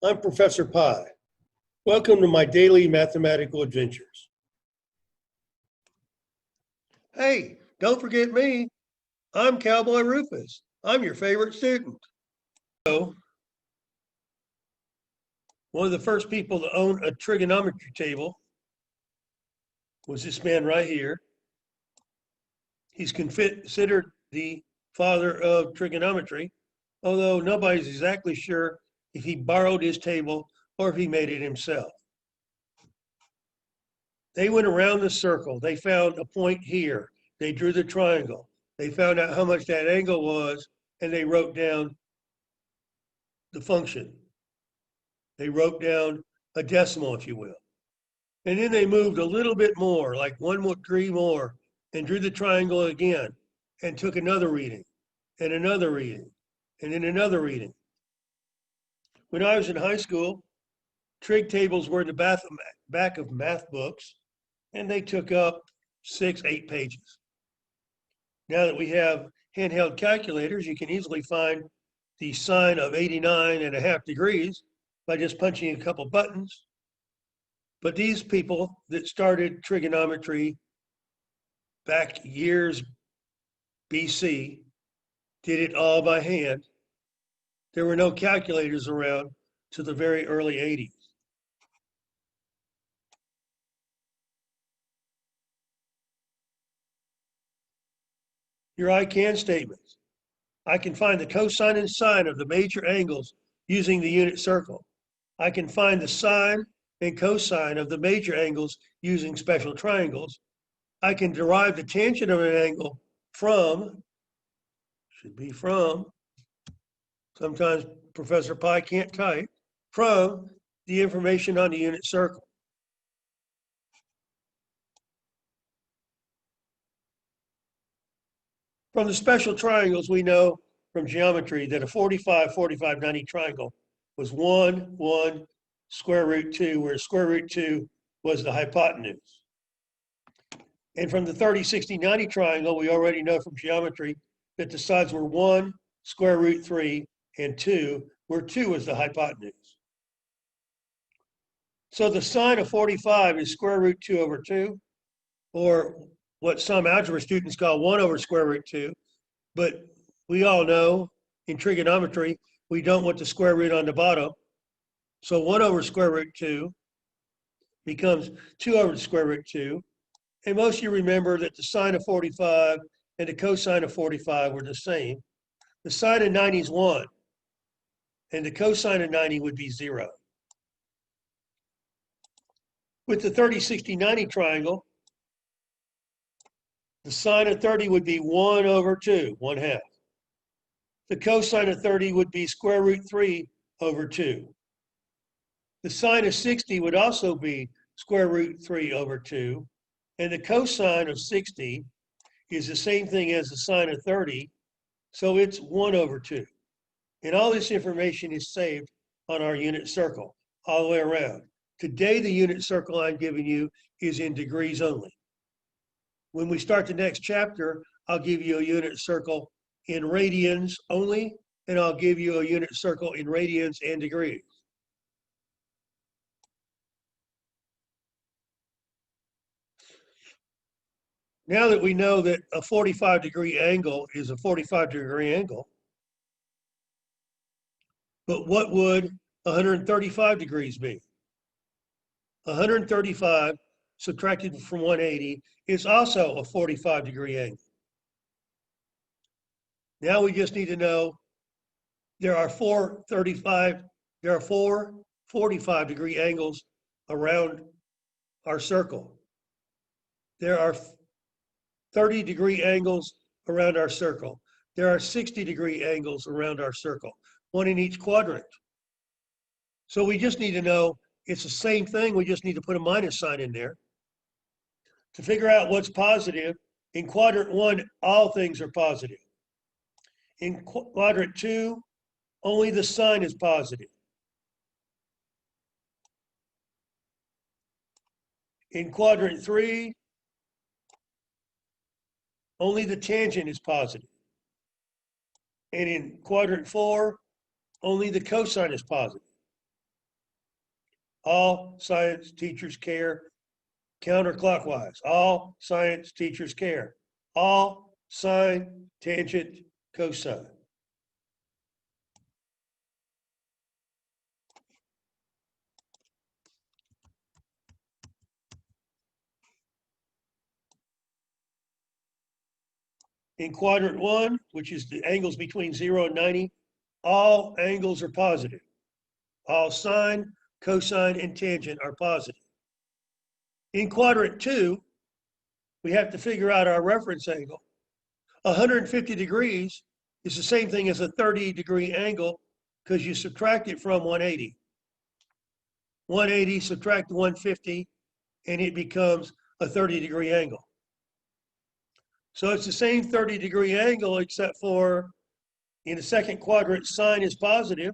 I'm Professor Pi. Welcome to my daily mathematical adventures. Hey, don't forget me. I'm Cowboy Rufus. I'm your favorite student. So, one of the first people to own a trigonometry table was this man right here. He's considered the father of trigonometry, although nobody's exactly sure if he borrowed his table or if he made it himself. They went around the circle. They found a point here. They drew the triangle. They found out how much that angle was, and they wrote down the function. They wrote down a decimal, if you will. And then they moved a little bit more, like 1 degree more, and drew the triangle again, and took another reading, and another reading, and then another reading. When I was in high school, trig tables were in the back of math books, and they took up 6, 8 pages. Now that we have handheld calculators, you can easily find the sine of 89.5 degrees by just punching a couple buttons. But these people that started trigonometry back years BC did it all by hand. There were no calculators around to the very early 80s. Your I can statements. I can find the cosine and sine of the major angles using the unit circle. I can find the sine and cosine of the major angles using special triangles. I can derive the tangent of an angle from, should be from, sometimes Professor Pi can't type, from the information on the unit circle. From the special triangles, we know from geometry that a 45, 45, 90 triangle was 1, 1, square root 2, where square root 2 was the hypotenuse. And from the 30, 60, 90 triangle, we already know from geometry that the sides were 1, square root 3, and 2, where 2 was the hypotenuse. So the sine of 45 is square root 2 over 2, or what some algebra students call 1 over square root 2. But we all know in trigonometry, we don't want the square root on the bottom. So 1 over square root 2 becomes 2 over the square root 2. And most of you remember that the sine of 45 and the cosine of 45 were the same. The sine of 90 is 1, and the cosine of 90 would be 0. With the 30, 60, 90 triangle, the sine of 30 would be 1 over 2, 1/2. The cosine of 30 would be square root 3 over 2. The sine of 60 would also be square root 3 over 2. And the cosine of 60 is the same thing as the sine of 30, so it's 1 over 2. And all this information is saved on our unit circle all the way around. Today, the unit circle I'm giving you is in degrees only. When we start the next chapter, I'll give you a unit circle in radians only, and I'll give you a unit circle in radians and degrees. Now that we know that a 45-degree angle is a 45-degree angle, but what would 135 degrees be? 135 subtracted from 180 is also a 45-degree angle. Now we just need to know there are four 45-degree angles around our circle. There are 30-degree angles around our circle. There are 60-degree angles around our circle, one in each quadrant. So we just need to know it's the same thing. We just need to put a minus sign in there. To figure out what's positive, in quadrant 1, all things are positive. In quadrant 2, only the sign is positive. In quadrant 3, only the tangent is positive. And in quadrant 4, only the cosine is positive. All science teachers care. Counterclockwise. All science teachers care. All sine, tangent, cosine. In quadrant 1, which is the angles between 0 and 90, all angles are positive. All sine, cosine, and tangent are positive. In quadrant 2, we have to figure out our reference angle. 150 degrees is the same thing as a 30-degree angle because you subtract it from 180. 180 subtract 150, and it becomes a 30-degree angle. So it's the same 30-degree angle, except for in the second quadrant, sine is positive.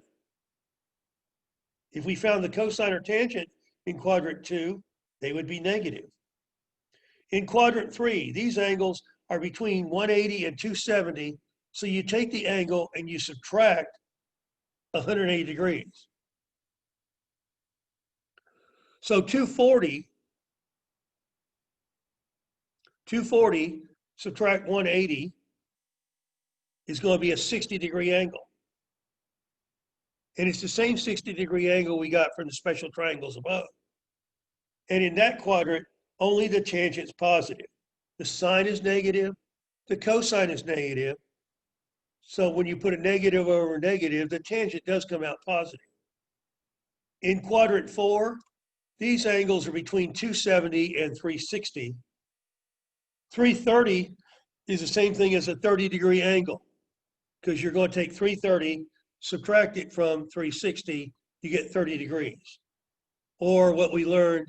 If we found the cosine or tangent in quadrant 2, they would be negative. In quadrant 3, these angles are between 180 and 270. So you take the angle and you subtract 180 degrees. So 240 subtract 180 is going to be a 60-degree angle. And it's the same 60-degree angle we got from the special triangles above. And in that quadrant, only the tangent's positive. The sine is negative, the cosine is negative. So when you put a negative over negative, the tangent does come out positive. In quadrant 4, these angles are between 270 and 360. 330 is the same thing as a 30-degree angle because you're going to take 330, subtract it from 360, you get 30 degrees. Or what we learned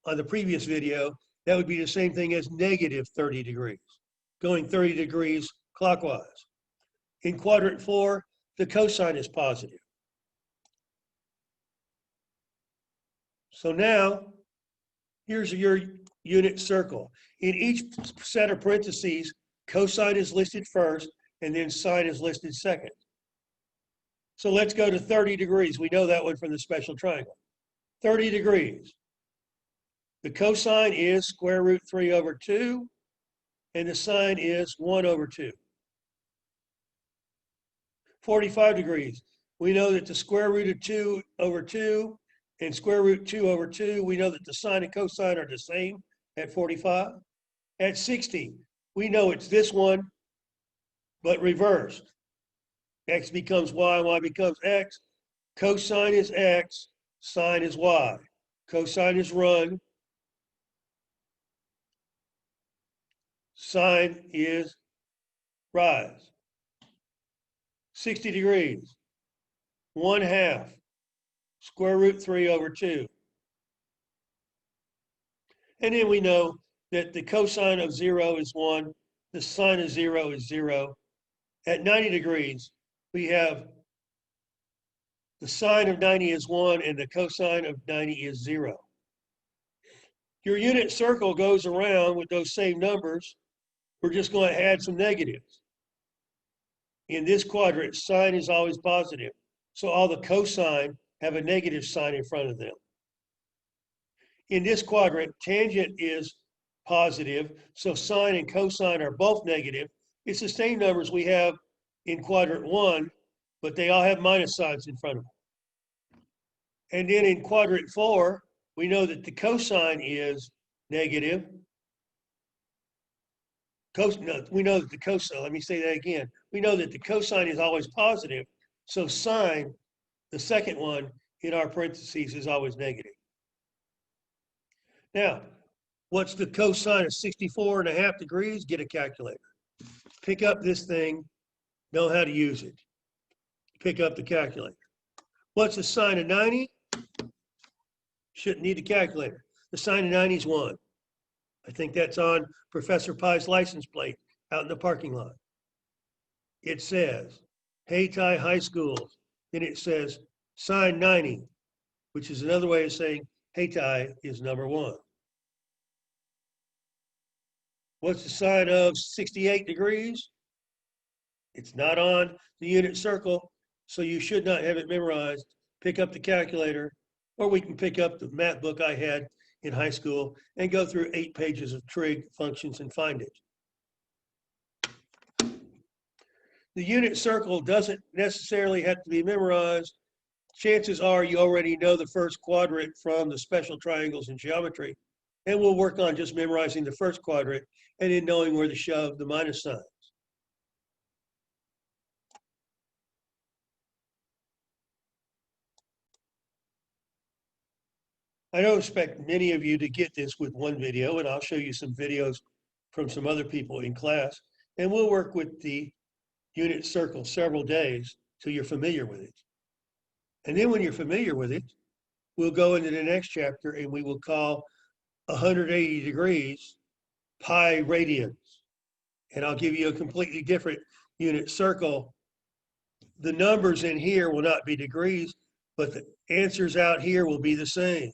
on the previous video, that would be the same thing as negative 30 degrees, going 30 degrees clockwise. In quadrant 4, the cosine is positive. So now, here's your unit circle. In each set of parentheses, cosine is listed first, and then sine is listed second. So let's go to 30 degrees. We know that one from the special triangle. 30 degrees. The cosine is square root 3 over 2, and the sine is 1 over 2. 45 degrees. We know that the square root of 2 over 2 and square root 2 over 2, we know that the sine and cosine are the same at 45. At 60, we know it's this one, but reversed. X becomes y, y becomes x. Cosine is x, sine is y. Cosine is run. Sine is rise. 60 degrees. 1/2 square root 3 over 2. And then we know that the cosine of 0 is 1, the sine of 0 is 0. At 90 degrees, we have the sine of 90 is 1 and the cosine of 90 is 0. Your unit circle goes around with those same numbers. We're just going to add some negatives. In this quadrant, sine is always positive. So all the cosine have a negative sign in front of them. In this quadrant, tangent is positive. So sine and cosine are both negative. It's the same numbers we have in quadrant 1, but they all have minus signs in front of them. And then in quadrant 4, we know that the cosine is negative. We know that the cosine, let me say that again. We know that the cosine is always positive. So sine, the second one in our parentheses, is always negative. Now, what's the cosine of 64.5 degrees? Get a calculator. Pick up this thing, know how to use it. Pick up the calculator. What's the sine of 90? Shouldn't need a calculator. The sine of 90 is 1. I think that's on Professor Pye's license plate out in the parking lot. It says, Hayti High School. Then it says sine 90, which is another way of saying Hayti is number 1. What's the sine of 68 degrees? It's not on the unit circle, so you should not have it memorized. Pick up the calculator Or we can pick up the math book I had in high school and go through 8 pages of trig functions and find it. The unit circle doesn't necessarily have to be memorized. Chances are you already know the first quadrant from the special triangles in geometry. And we'll work on just memorizing the first quadrant and then knowing where to shove the minus signs. I don't expect many of you to get this with one video, and I'll show you some videos from some other people in class. And we'll work with the unit circle several days till you're familiar with it. And then when you're familiar with it, we'll go into the next chapter and we will call 180 degrees pi radians. And I'll give you a completely different unit circle. The numbers in here will not be degrees, but the answers out here will be the same.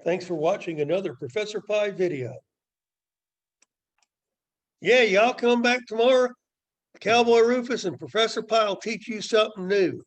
Thanks for watching another Professor Pi video. Yeah, y'all come back tomorrow. Cowboy Rufus and Professor Pi will teach you something new.